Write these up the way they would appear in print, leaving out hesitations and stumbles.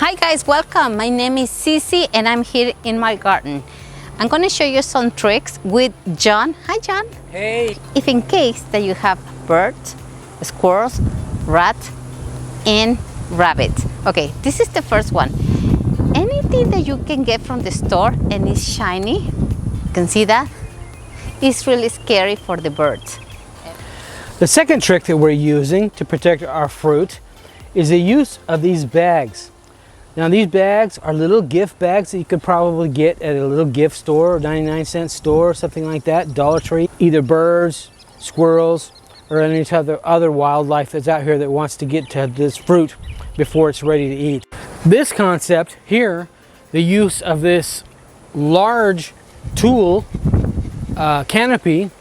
Hi guys, welcome. My name is Cici and I'm here in my garden. I'm going to show you some tricks with John. Hi John. Hey. If in case that you have birds, squirrels, rats, and rabbits. Okay, this is the first one. Anything that you can get from the store and it's shiny, you can see that, it's really scary for the birds. The second trick that we're using to protect our fruit is the use of these bags. Now these bags are little gift bags that you could probably get at a little gift store, 99-cent store, something like that, Dollar Tree. Either birds, squirrels, or any other wildlife that's out here that wants to get to this fruit before it's ready to eat. This concept here, the use of this large tool, Canopy,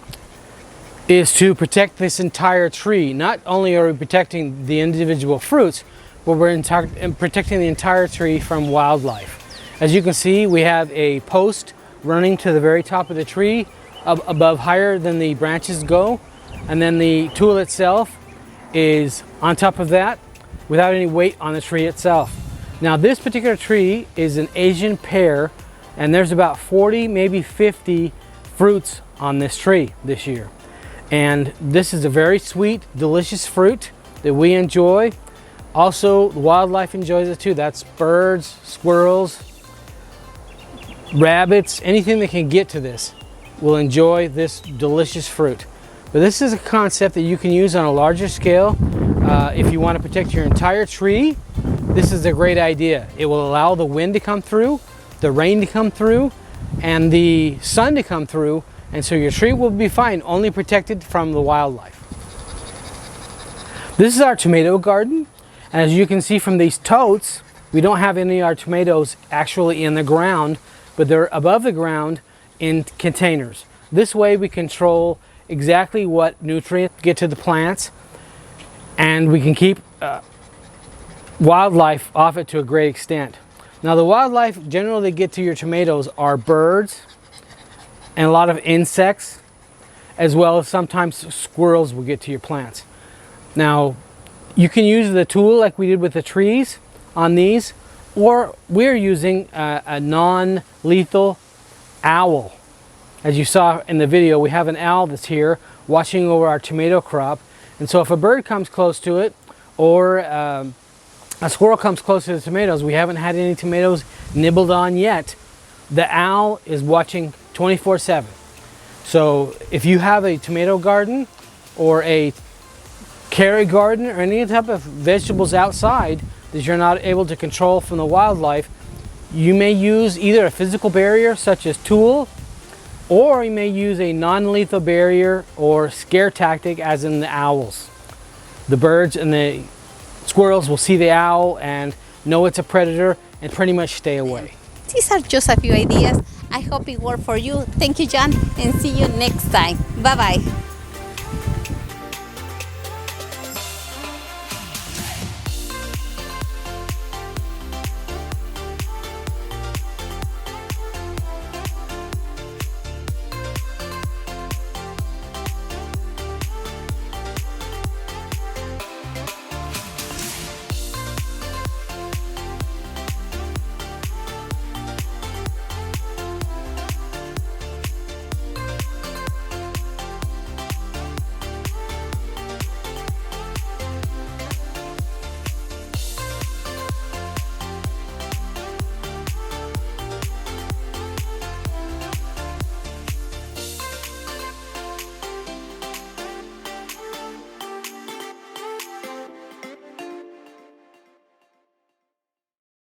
is to protect this entire tree. Not only are we protecting the individual fruits, but we're protecting the entire tree from wildlife. As you can see, we have a post running to the very top of the tree, above, higher than the branches go, and then the tool itself is on top of that without any weight on the tree itself. Now this particular tree is an Asian pear, and there's about 40, maybe 50 fruits on this tree this year. And this is a very sweet, delicious fruit that we enjoy. Also, wildlife enjoys it too. That's birds, squirrels, rabbits, anything that can get to this will enjoy this delicious fruit. But this is a concept that you can use on a larger scale. If you want to protect your entire tree, this is a great idea. It will allow the wind to come through, the rain to come through, and the sun to come through, and so your tree will be fine, only protected from the wildlife. This is our tomato garden. As you can see from these totes, we don't have any of our tomatoes actually in the ground, but they're above the ground in containers. This way we control exactly what nutrients get to the plants, and we can keep wildlife off it to a great extent. Now the wildlife generally get to your tomatoes are birds and a lot of insects, as well as sometimes squirrels will get to your plants. Now you can use the tool like we did with the trees on these, or we're using a non-lethal owl. As you saw in the video, we have an owl that's here watching over our tomato crop, and so if a bird comes close to it, or a squirrel comes close to the tomatoes, we haven't had any tomatoes nibbled on yet, the owl is watching 24/7. So if you have a tomato garden or a carrot garden or any type of vegetables outside that you're not able to control from the wildlife, you may use either a physical barrier such as tool, or you may use a non-lethal barrier or scare tactic as in the owls. The birds and the squirrels will see the owl and know it's a predator and pretty much stay away. These are just a few ideas. I hope it worked for you. Thank you, John, and see you next time. Bye-bye.